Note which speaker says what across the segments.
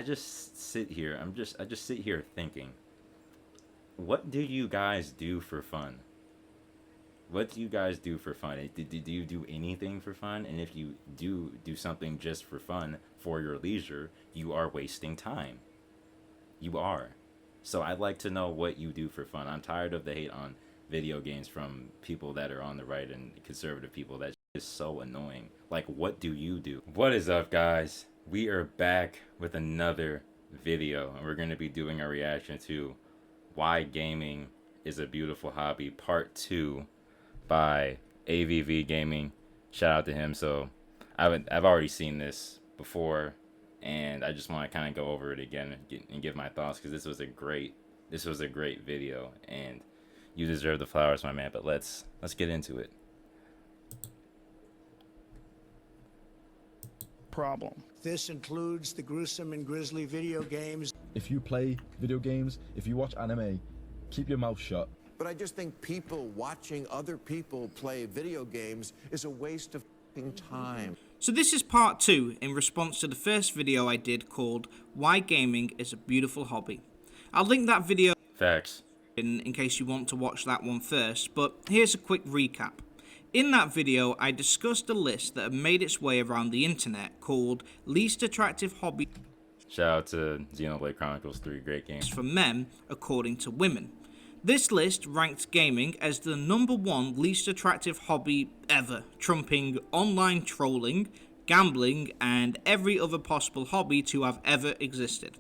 Speaker 1: I just sit here. I just sit here thinking, what do you guys do for fun? What do you guys do for fun? Do you do anything for fun? And if you do something just for fun, for your leisure, you are wasting time. You are. So I'd like to know what you do for fun. I'm tired of the hate on video games from people that are on the right and conservative people. That is so annoying. Like, what do you do? What is up, guys? We are back with another video, and we're going to be doing a reaction to Why Gaming is a Beautiful Hobby, Part 2 by AVV Gaming. Shout out to him. So I've already seen this before, and I just want to kind of go over it again and give my thoughts, because this was a great video, and you deserve the flowers, my man. But let's get into it.
Speaker 2: Problem.
Speaker 3: This includes the gruesome and grisly video games.
Speaker 2: If you play video games, if you watch anime, keep your mouth shut.
Speaker 4: But I just think people watching other people play video games is a waste of time.
Speaker 5: So this is part 2 in response to the first video I did called Why Gaming is a Beautiful Hobby. I'll link that video
Speaker 1: Facts.
Speaker 5: in case you want to watch that one first, but here's a quick recap. In that video, I discussed a list that had made its way around the internet called Least Attractive Hobbies
Speaker 1: Shout out to Xenoblade Chronicles 3, great game.
Speaker 5: for Men according to women. This list ranked gaming as the #1 least attractive hobby ever, trumping online trolling, gambling, and every other possible hobby to have ever existed.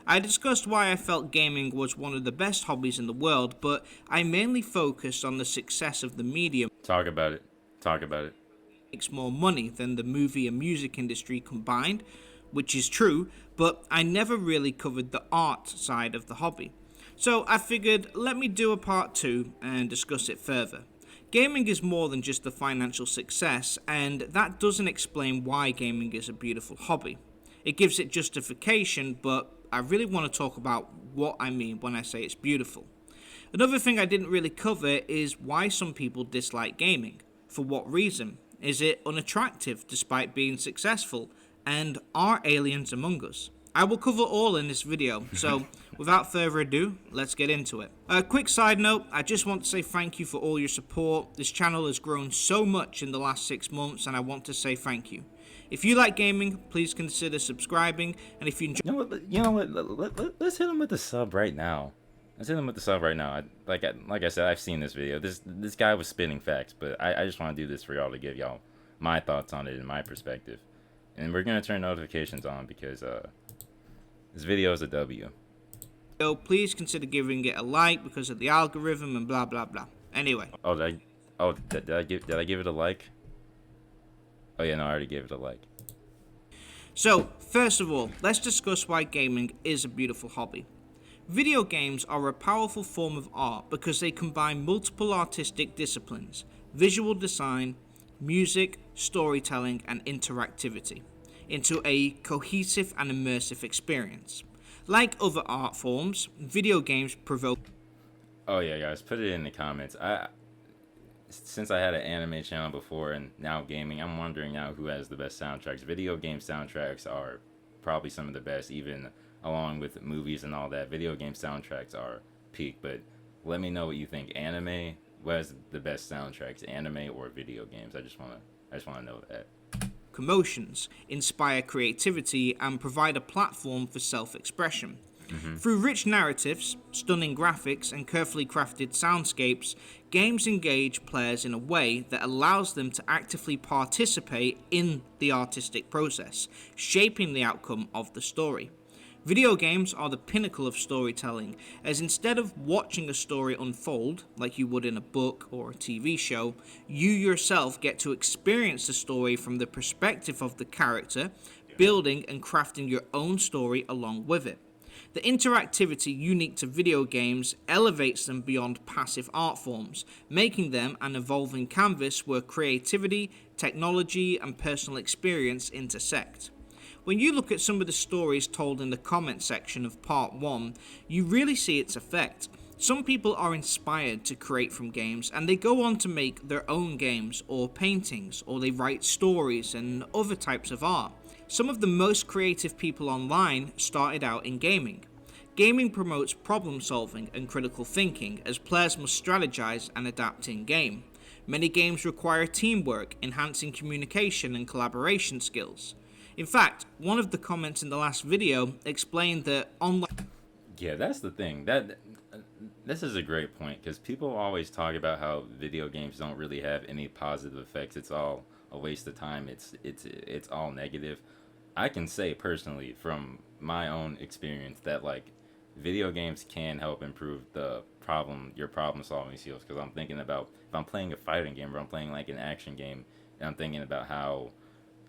Speaker 5: I discussed why I felt gaming was one of the best hobbies in the world, but I mainly focused on the success of the medium.
Speaker 1: Talk about it. Talk about it.
Speaker 5: Makes more money than the movie and music industry combined, which is true, but I never really covered the art side of the hobby. So I figured, let me do a part 2 and discuss it further. Gaming is more than just the financial success, and that doesn't explain why gaming is a beautiful hobby. It gives it justification, but I really want to talk about what I mean when I say it's beautiful. Another thing I didn't really cover is why some people dislike gaming. For what reason? Is it unattractive despite being successful? And are aliens among us? I will cover all in this video, so without further ado, let's get into it. A quick side note, I just want to say thank you for all your support. This channel has grown so much in the last 6 months, and I want to say thank you. If you like gaming, please consider subscribing, and if you enjoy...
Speaker 1: You know what? Let's hit him with the sub right now. Let's hit him with the sub right now. Like I said, I've seen this video. This guy was spitting facts, but I just want to do this for y'all to give y'all my thoughts on it and my perspective. And we're going to turn notifications on because this video is a W.
Speaker 5: So please consider giving it a like because of the algorithm and blah blah blah. Anyway.
Speaker 1: Did I give it a like? Oh yeah, no, I already gave it a like.
Speaker 5: So, first of all, let's discuss why gaming is a beautiful hobby. Video games are a powerful form of art because they combine multiple artistic disciplines: visual design, music, storytelling, and interactivity into a cohesive and immersive experience. Like other art forms, video games provoke...
Speaker 1: Oh yeah, guys, put it in the comments. Since I had an anime channel before and now gaming, I'm wondering now who has the best soundtracks. Video game soundtracks are probably some of the best, even along with movies and all that. Video game soundtracks are peak, but let me know what you think. Anime, what has the best soundtracks, anime or video games? I just wanna know that.
Speaker 5: Emotions, inspire creativity, and provide a platform for self-expression. Through rich narratives, stunning graphics, and carefully crafted soundscapes, games engage players in a way that allows them to actively participate in the artistic process, shaping the outcome of the story. Video games are the pinnacle of storytelling, as instead of watching a story unfold, like you would in a book or a TV show, you yourself get to experience the story from the perspective of the character, building and crafting your own story along with it. The interactivity unique to video games elevates them beyond passive art forms, making them an evolving canvas where creativity, technology, and personal experience intersect. When you look at some of the stories told in the comment section of part 1, you really see its effect. Some people are inspired to create from games, and they go on to make their own games or paintings, or they write stories and other types of art. Some of the most creative people online started out in gaming. Gaming promotes problem solving and critical thinking as players must strategize and adapt in-game. Many games require teamwork, enhancing communication and collaboration skills. In fact, one of the comments in the last video explained that online...
Speaker 1: Yeah, that's the thing. This is a great point because people always talk about how video games don't really have any positive effects. It's all a waste of time. It's all negative. I can say personally from my own experience that like video games can help improve your problem solving skills, because I'm thinking about if I'm playing a fighting game or I'm playing like an action game and I'm thinking about how,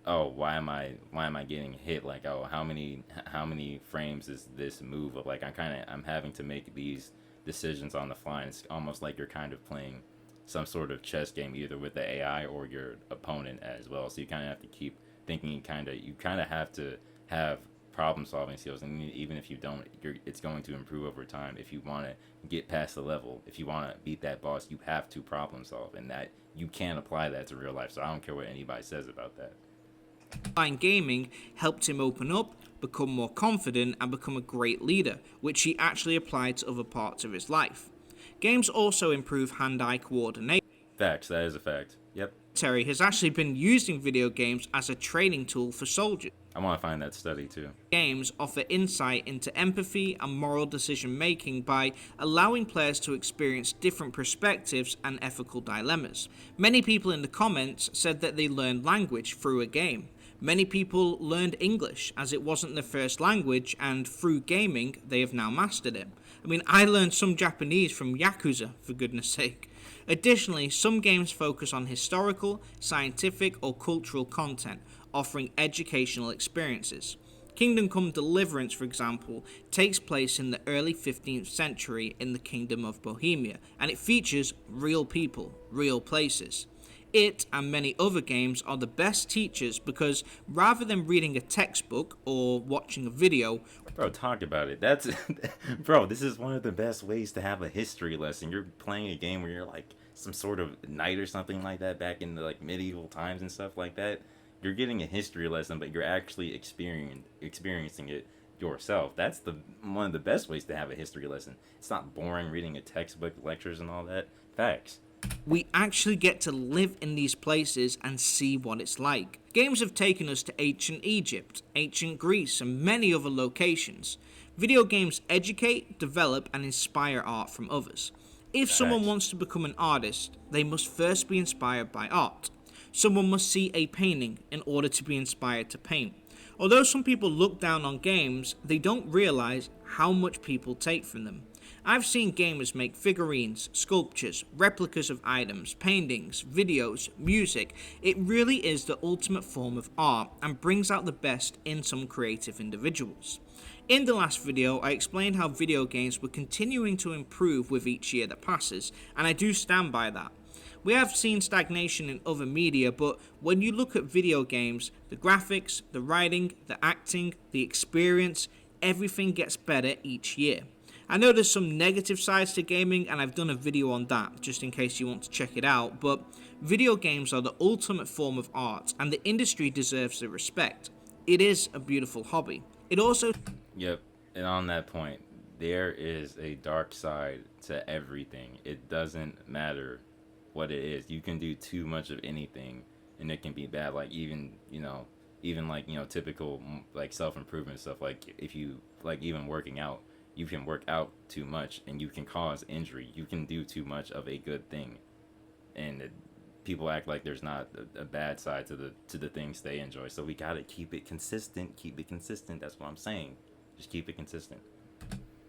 Speaker 1: oh, why am I getting hit, like, oh, how many frames is this move of, like, I'm having to make these decisions on the fly, and it's almost like you're kind of playing some sort of chess game either with the AI or your opponent as well. So you kind of have to keep thinking, you kind of have to have problem solving skills, and even if you don't, it's going to improve over time. If you want to get past the level, if you want to beat that boss, you have to problem solve, and that you can apply that to real life. So I don't care what anybody says about that.
Speaker 5: Online gaming helped him open up, become more confident, and become a great leader, which he actually applied to other parts of his life. Games also improve hand-eye coordination.
Speaker 1: Facts, that is a fact. Yep.
Speaker 5: Terry has actually been using video games as a training tool for soldiers.
Speaker 1: I want to find that study too.
Speaker 5: Games offer insight into empathy and moral decision making by allowing players to experience different perspectives and ethical dilemmas. Many people in the comments said that they learned language through a game. Many people learned English as it wasn't their first language, and through gaming they have now mastered it. I mean, I learned some Japanese from Yakuza, for goodness sake. Additionally, some games focus on historical, scientific, or cultural content, offering educational experiences. Kingdom Come Deliverance, for example, takes place in the early 15th century in the Kingdom of Bohemia, and it features real people, real places. It and many other games are the best teachers because rather than reading a textbook or watching a video...
Speaker 1: Bro, talk about it. Bro, this is one of the best ways to have a history lesson. You're playing a game where you're like some sort of knight or something like that back in the like medieval times and stuff like that. You're getting a history lesson, but you're actually experiencing it yourself. That's one of the best ways to have a history lesson. It's not boring reading a textbook, lectures, and all that. Facts.
Speaker 5: We actually get to live in these places and see what it's like. Games have taken us to ancient Egypt, ancient Greece, and many other locations. Video games educate, develop, and inspire art from others. If someone wants to become an artist, they must first be inspired by art. Someone must see a painting in order to be inspired to paint. Although some people look down on games, they don't realize how much people take from them. I've seen gamers make figurines, sculptures, replicas of items, paintings, videos, music. It really is the ultimate form of art and brings out the best in some creative individuals. In the last video, I explained how video games were continuing to improve with each year that passes, and I do stand by that. We have seen stagnation in other media, but when you look at video games, the graphics, the writing, the acting, the experience, everything gets better each year. I know there's some negative sides to gaming, and I've done a video on that, just in case you want to check it out, but video games are the ultimate form of art, and the industry deserves the respect. It is a beautiful hobby. It also...
Speaker 1: Yep, and on that point, there is a dark side to everything. It doesn't matter what it is. You can do too much of anything, and it can be bad, like even typical, like, self-improvement stuff, like, if you, like, even working out. You can work out too much and you can cause injury. You can do too much of a good thing, and people act like there's not a bad side to the things they enjoy. So we gotta keep it consistent. Keep it consistent. That's what I'm saying. Just keep it consistent.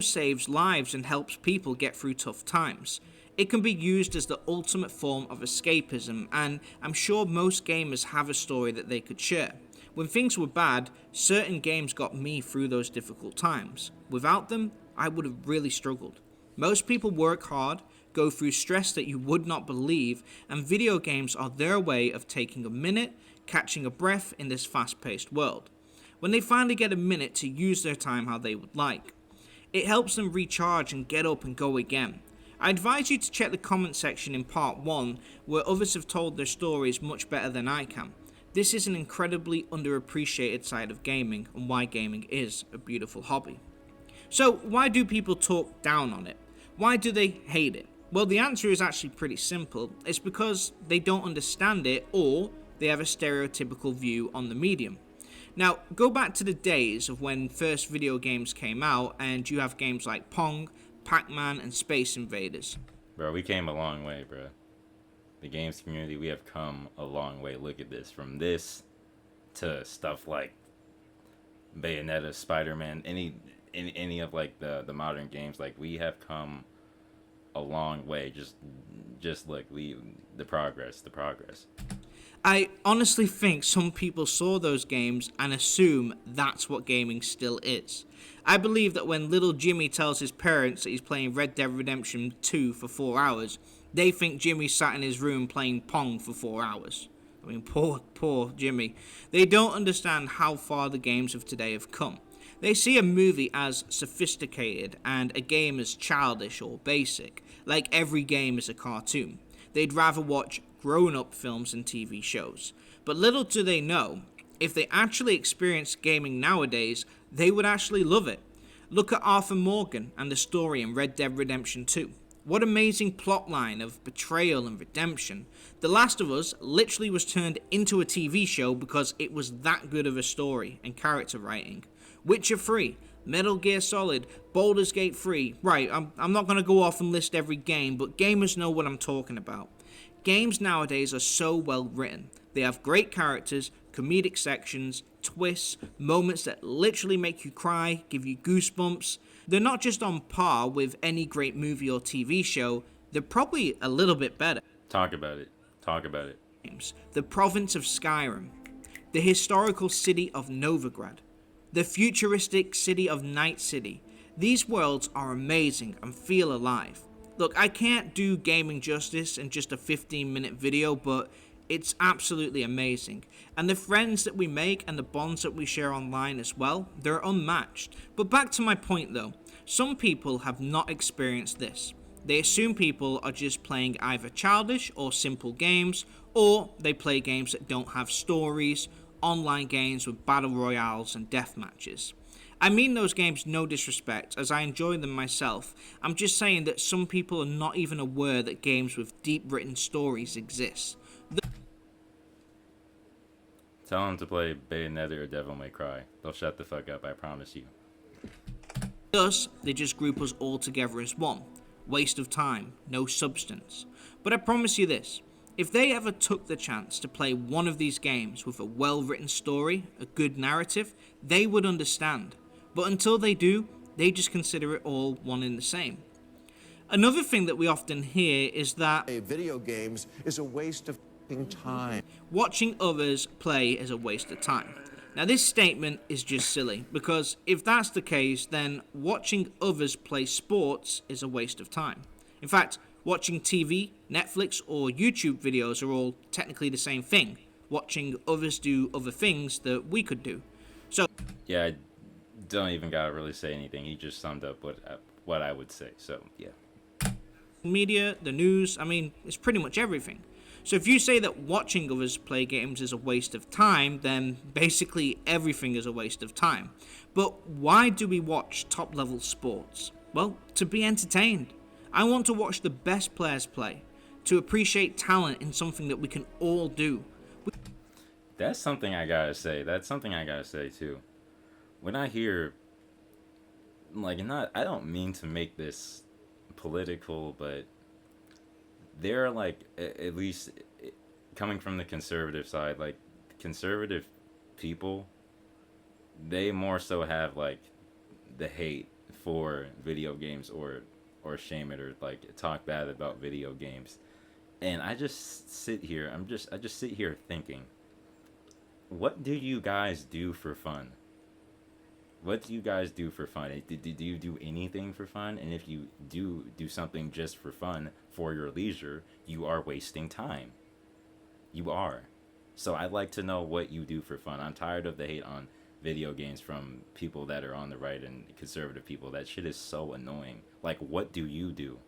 Speaker 5: Saves lives and helps people get through tough times. It can be used as the ultimate form of escapism, and I'm sure most gamers have a story that they could share. When things were bad, certain games got me through those difficult times. Without them, I would have really struggled. Most people work hard, go through stress that you would not believe, and video games are their way of taking a minute, catching a breath in this fast-paced world. When they finally get a minute to use their time how they would like, it helps them recharge and get up and go again. I advise you to check the comment section in part 1, where others have told their stories much better than I can. This is an incredibly underappreciated side of gaming and why gaming is a beautiful hobby. So, why do people talk down on it? Why do they hate it? Well, the answer is actually pretty simple. It's because they don't understand it or they have a stereotypical view on the medium. Now, go back to the days of when first video games came out and you have games like Pong, Pac-Man, and Space Invaders.
Speaker 1: Bro, we came a long way, bro. The games community, we have come a long way. Look at this. From this to stuff like Bayonetta, Spider-Man, any of like the modern games, like we have come a long way. Just look, the progress.
Speaker 5: I honestly think some people saw those games and assume that's what gaming still is. I believe that when little Jimmy tells his parents that he's playing Red Dead Redemption 2 for 4 hours, they think Jimmy sat in his room playing Pong for 4 hours. I mean, poor Jimmy. They don't understand how far the games of today have come. They see a movie as sophisticated and a game as childish or basic, like every game is a cartoon. They'd rather watch grown-up films and TV shows. But little do they know, if they actually experienced gaming nowadays, they would actually love it. Look at Arthur Morgan and the story in Red Dead Redemption 2. What amazing plotline of betrayal and redemption. The Last of Us literally was turned into a TV show because it was that good of a story and character writing. Witcher 3, Metal Gear Solid, Baldur's Gate 3. Right, I'm not going to go off and list every game, but gamers know what I'm talking about. Games nowadays are so well written. They have great characters, comedic sections, twists, moments that literally make you cry, give you goosebumps. They're not just on par with any great movie or TV show, they're probably a little bit better.
Speaker 1: Talk about it.
Speaker 5: The province of Skyrim, the historical city of Novigrad, the futuristic city of Night City. These worlds are amazing and feel alive. Look, I can't do gaming justice in just a 15-minute video, but it's absolutely amazing. And the friends that we make and the bonds that we share online as well, they're unmatched. But back to my point though, some people have not experienced this. They assume people are just playing either childish or simple games, or they play games that don't have stories, online games with battle royales and death matches. I mean those games no disrespect, as I enjoy them myself. I'm just saying that some people are not even aware that games with deep written stories exist.
Speaker 1: Tell them to play Bayonetta or Devil May Cry. They'll shut the fuck up, I promise you.
Speaker 5: Thus, they just group us all together as one. Waste of time, no substance. But I promise you this, if they ever took the chance to play one of these games with a well-written story, a good narrative, they would understand. But until they do, they just consider it all one and the same. Another thing that we often hear is that
Speaker 4: Video games is a waste of time.
Speaker 5: watching others play is a waste of time. Now this statement is just silly, because if that's the case, then watching others play sports is a waste of time. In fact, watching TV, Netflix, or YouTube videos are all technically the same thing. Watching others do other things that we could do. So
Speaker 1: Yeah, I don't even gotta really say anything. He just summed up what I would say. So yeah.
Speaker 5: media, the news, I mean, it's pretty much everything. So if you say that watching others play games is a waste of time, then basically everything is a waste of time. But why do we watch top-level sports? Well, to be entertained. I want to watch the best players play, to appreciate talent in something that we can all do.
Speaker 1: That's something I gotta say too. When I hear, I don't mean to make this political, but they're at least coming from the conservative side, conservative people, they more so have the hate for video games or shame it or talk bad about video games. And I just sit here, I just sit here thinking, what do you guys do for fun? What do you guys do for fun? Do you do anything for fun? And if you do something just for fun, for your leisure, you are wasting time. You are. So I'd like to know what you do for fun. I'm tired of the hate on video games from people that are on the right and conservative people. That shit is so annoying. What do you do?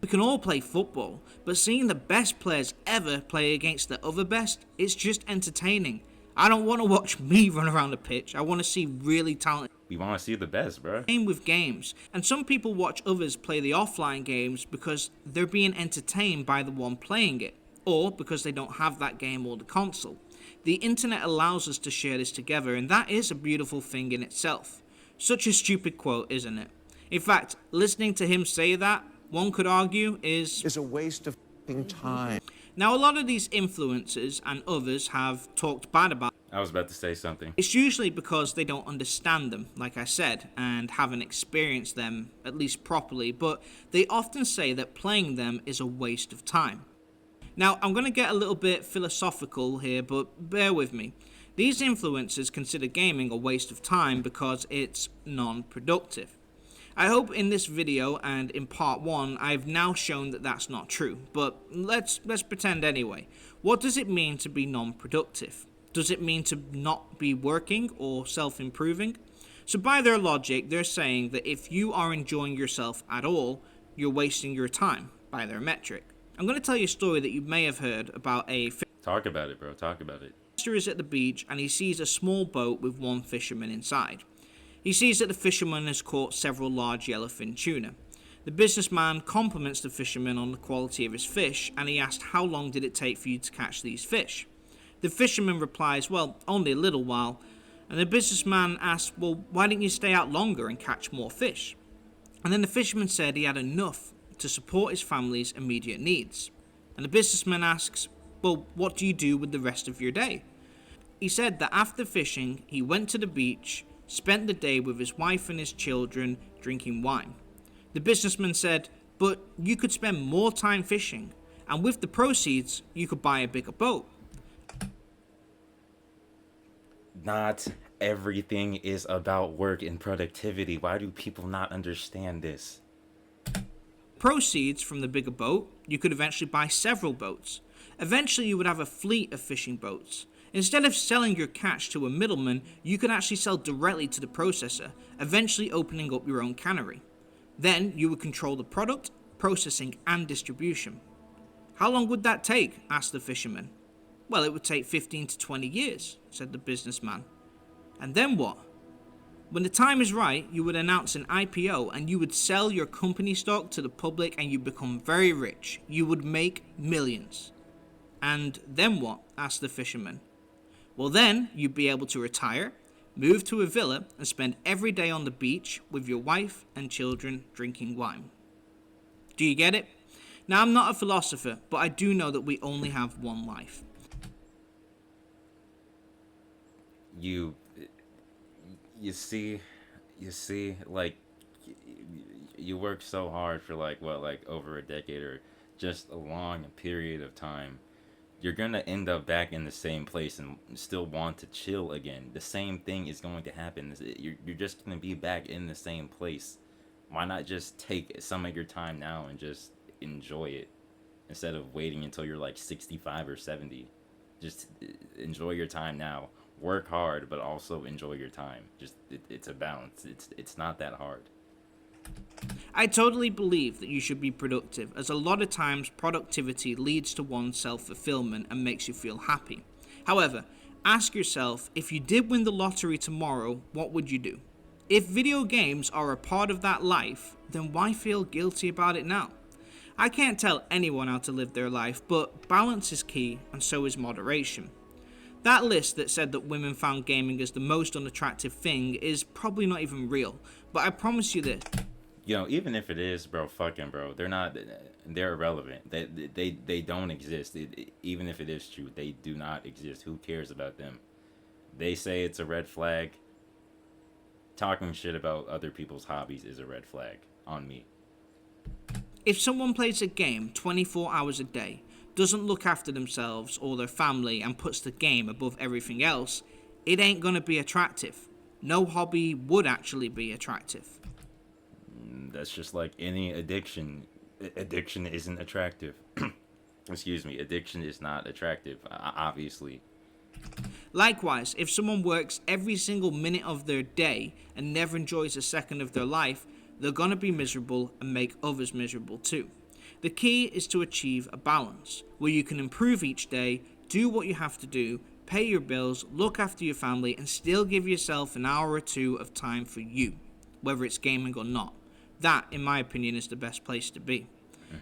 Speaker 5: We can all play football, but seeing the best players ever play against the other best, it's just entertaining. I don't want to watch me run around the pitch. I want to see really talented
Speaker 1: We want to see the best, bro.
Speaker 5: game with games. And some people watch others play the offline games because they're being entertained by the one playing it, or because they don't have that game or the console. The internet allows us to share this together, and that is a beautiful thing in itself. Such a stupid quote, isn't it? In fact, listening to him say that, one could argue, is
Speaker 4: a waste of time.
Speaker 5: Now, a lot of these influencers and others have talked bad about it.
Speaker 1: I was about to say something.
Speaker 5: It's usually because they don't understand them, like I said, and haven't experienced them, at least properly, but they often say that playing them is a waste of time. Now, I'm going to get a little bit philosophical here, but bear with me. These influencers consider gaming a waste of time because it's non-productive. I hope in this video and in part 1 I've now shown that that's not true, but let's pretend anyway. What does it mean to be non-productive? Does it mean to not be working or self-improving? So by their logic, they're saying that if you are enjoying yourself at all, you're wasting your time, by their metric. I'm going to tell you a story that you may have heard about a
Speaker 1: Talk about it, bro. Talk about it.
Speaker 5: fisher is at the beach and he sees a small boat with one fisherman inside. He sees that the fisherman has caught several large yellowfin tuna. The businessman compliments the fisherman on the quality of his fish, and he asked how long did it take for you to catch these fish. The fisherman replies, well, only a little while, and the businessman asks, well, why didn't you stay out longer and catch more fish? And then the fisherman said he had enough to support his family's immediate needs. And the businessman asks, well, what do you do with the rest of your day? He said that after fishing, he went to the beach, spent the day with his wife and his children drinking wine. The businessman said, but you could spend more time fishing, and with the proceeds, you could buy a bigger boat.
Speaker 1: Not everything is about work and productivity. Why do people not understand this?
Speaker 5: Proceeds from the bigger boat, you could eventually buy several boats. Eventually, you would have a fleet of fishing boats. Instead of selling your catch to a middleman, you could actually sell directly to the processor, eventually opening up your own cannery. Then you would control the product, processing, and distribution. How long would that take? Asked the fisherman. Well, it would take 15 to 20 years, said the businessman. And then what? When the time is right, you would announce an IPO and you would sell your company stock to the public and you become very rich. You would make millions. And then what? Asked the fisherman. Well, then you'd be able to retire, move to a villa, and spend every day on the beach with your wife and children drinking wine. Do you get it? Now, I'm not a philosopher, but I do know that we only have one life.
Speaker 1: You see, like, you work so hard for like over a decade or just a long period of time. You're gonna end up back in the same place and still want to chill again. The same thing is going to happen. You're just gonna be back in the same place. Why not just take some of your time now and just enjoy it instead of waiting until you're like 65 or 70? Just enjoy your time now. Work hard, but also enjoy your time. It's a balance. It's not that hard.
Speaker 5: I totally believe that you should be productive, as a lot of times productivity leads to one's self-fulfillment and makes you feel happy. However, ask yourself, if you did win the lottery tomorrow, what would you do? If video games are a part of that life, then why feel guilty about it now? I can't tell anyone how to live their life, but balance is key, and so is moderation. That list that said that women found gaming as the most unattractive thing is probably not even real, but I promise you this.
Speaker 1: You know, even if it is, bro, bro, they're irrelevant. They don't exist. Even if it is true, they do not exist. Who cares about them? They say it's a red flag. Talking shit about other people's hobbies is a red flag on me.
Speaker 5: If someone plays a game 24 hours a day, doesn't look after themselves or their family and puts the game above everything else, it ain't gonna be attractive. No hobby would actually be attractive.
Speaker 1: That's just like any addiction. Addiction isn't attractive. Excuse me, addiction is not attractive, obviously.
Speaker 5: Likewise, if someone works every single minute of their day and never enjoys a second of their life, they're gonna be miserable and make others miserable too. The key is to achieve a balance where you can improve each day, do what you have to do, pay your bills, look after your family, and still give yourself an hour or two of time for you, whether it's gaming or not. That, in my opinion, is the best place to be.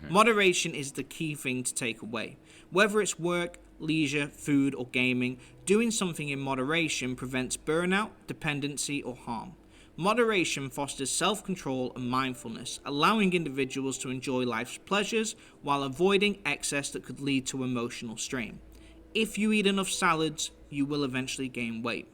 Speaker 5: Moderation is the key thing to take away. Whether it's work, leisure, food, or gaming, doing something in moderation prevents burnout, dependency, or harm. Moderation fosters self-control and mindfulness, allowing individuals to enjoy life's pleasures while avoiding excess that could lead to emotional strain. If you eat enough salads, you will eventually gain weight.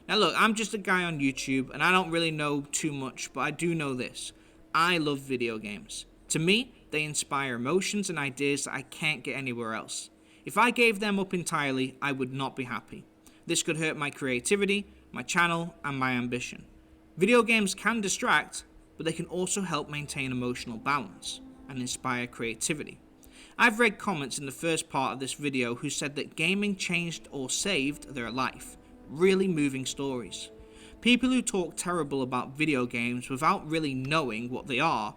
Speaker 5: Now look, I'm just a guy on YouTube and I don't really know too much, but I do know this. I love video games. To me, they inspire emotions and ideas that I can't get anywhere else. If I gave them up entirely, I would not be happy. This could hurt my creativity, my channel, and my ambition. Video games can distract, but they can also help maintain emotional balance and inspire creativity. I've read comments in the first part of this video who said that gaming changed or saved their life. Really moving stories. People who talk terrible about video games without really knowing what they are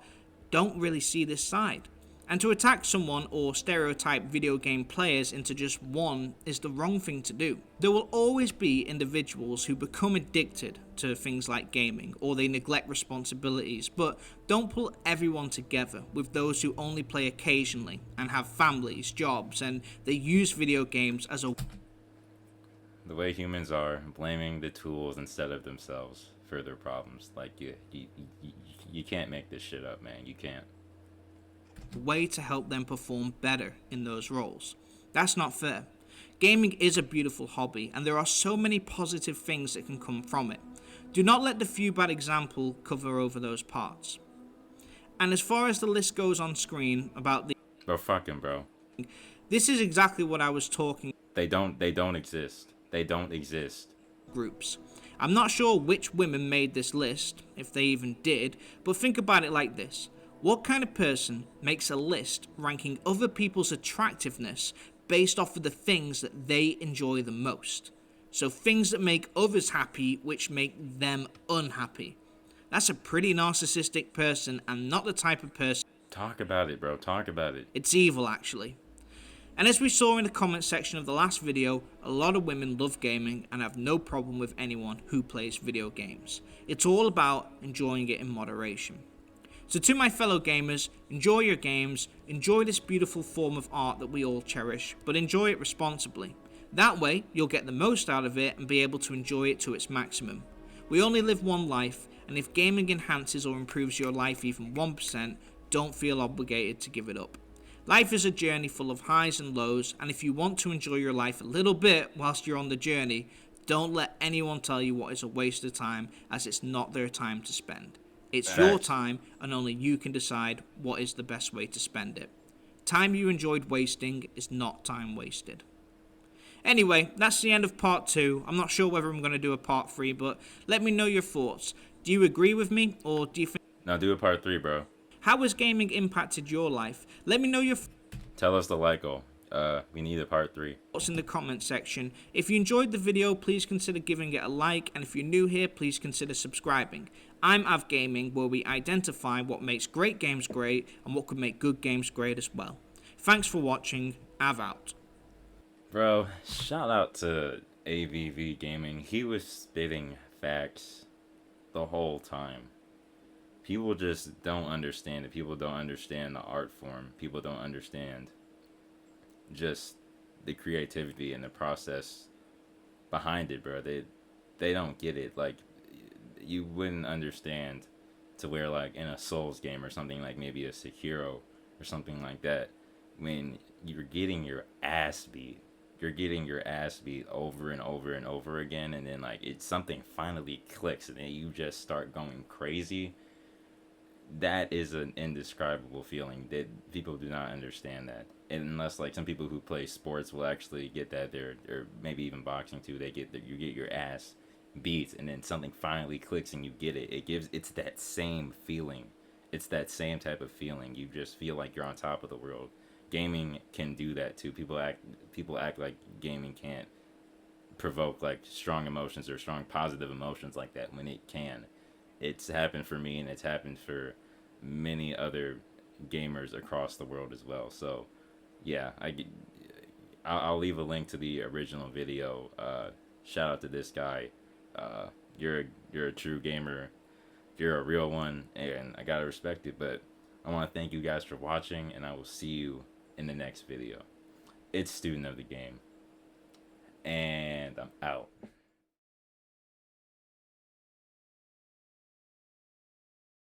Speaker 5: don't really see this side. And to attack someone or stereotype video game players into just one is the wrong thing to do. There will always be individuals who become addicted to things like gaming or they neglect responsibilities, but don't pull everyone together with those who only play occasionally and have families, jobs, and they use video games as a...
Speaker 1: The way humans are, blaming the tools instead of themselves for their problems. Like, you can't make this shit up, man. You can't.
Speaker 5: way to help them perform better in those roles. That's not fair. Gaming is a beautiful hobby, and there are so many positive things that can come from it. Do not let the few bad examples cover over those parts. And as far as the list goes on screen about the...
Speaker 1: Bro, fucking bro.
Speaker 5: This is exactly what I was talking...
Speaker 1: They don't exist. They don't exist.
Speaker 5: Groups. I'm not sure which women made this list, if they even did, but think about it like this. What kind of person makes a list ranking other people's attractiveness based off of the things that they enjoy the most? So things that make others happy which make them unhappy. That's a pretty narcissistic person and not the type of person...
Speaker 1: Talk about it, bro. Talk about it.
Speaker 5: It's evil, actually. And as we saw in the comment section of the last video, a lot of women love gaming and have no problem with anyone who plays video games. It's all about enjoying it in moderation. So to my fellow gamers, enjoy your games, enjoy this beautiful form of art that we all cherish, but enjoy it responsibly. That way, you'll get the most out of it and be able to enjoy it to its maximum. We only live one life, and if gaming enhances or improves your life even 1%, don't feel obligated to give it up. Life is a journey full of highs and lows, and if you want to enjoy your life a little bit whilst you're on the journey, don't let anyone tell you what is a waste of time, as it's not their time to spend. It's your time, and only you can decide what is the best way to spend it. Time you enjoyed wasting is not time wasted. Anyway, that's the end of part 2. I'm not sure whether I'm going to do a part 3, but let me know your thoughts. Do you agree with me, or do you think...
Speaker 1: Now do a part 3, bro.
Speaker 5: How has gaming impacted your life? Let me know your
Speaker 1: Tell us the like goal. We need a part 3.
Speaker 5: thoughts in the comment section. If you enjoyed the video, please consider giving it a like, and if you're new here, please consider subscribing. I'm Av Gaming, where we identify what makes great games great and what could make good games great as well. Thanks for watching. Av out.
Speaker 1: Bro, shout out to AVV Gaming. He was spitting facts the whole time. People just don't understand it. People don't understand the art form. People don't understand just the creativity and the process behind it, bro. They don't get it. Like, you wouldn't understand to where, like, in a Souls game or something, like maybe a Sekiro or something like that, when you're getting your ass beat. You're getting your ass beat over and over and over again, and then, like, something finally clicks, and then you just start going crazy. That is an indescribable feeling that people do not understand that. And unless, like, some people who play sports will actually get that there, or maybe even boxing too, you get your ass beat, and then something finally clicks and you get it. It's that same feeling. It's that same type of feeling. You just feel like you're on top of the world. Gaming can do that too. People act like gaming can't provoke, like, strong emotions or strong positive emotions like that when it can. It's happened for me, and it's happened for many other gamers across the world as well. So yeah, I'll leave a link to the original video. Shout out to this guy. You're a true gamer. You're a real one, and I gotta respect it. But I want to thank you guys for watching, and I will see you in the next video. It's Student of the Game, and I'm out.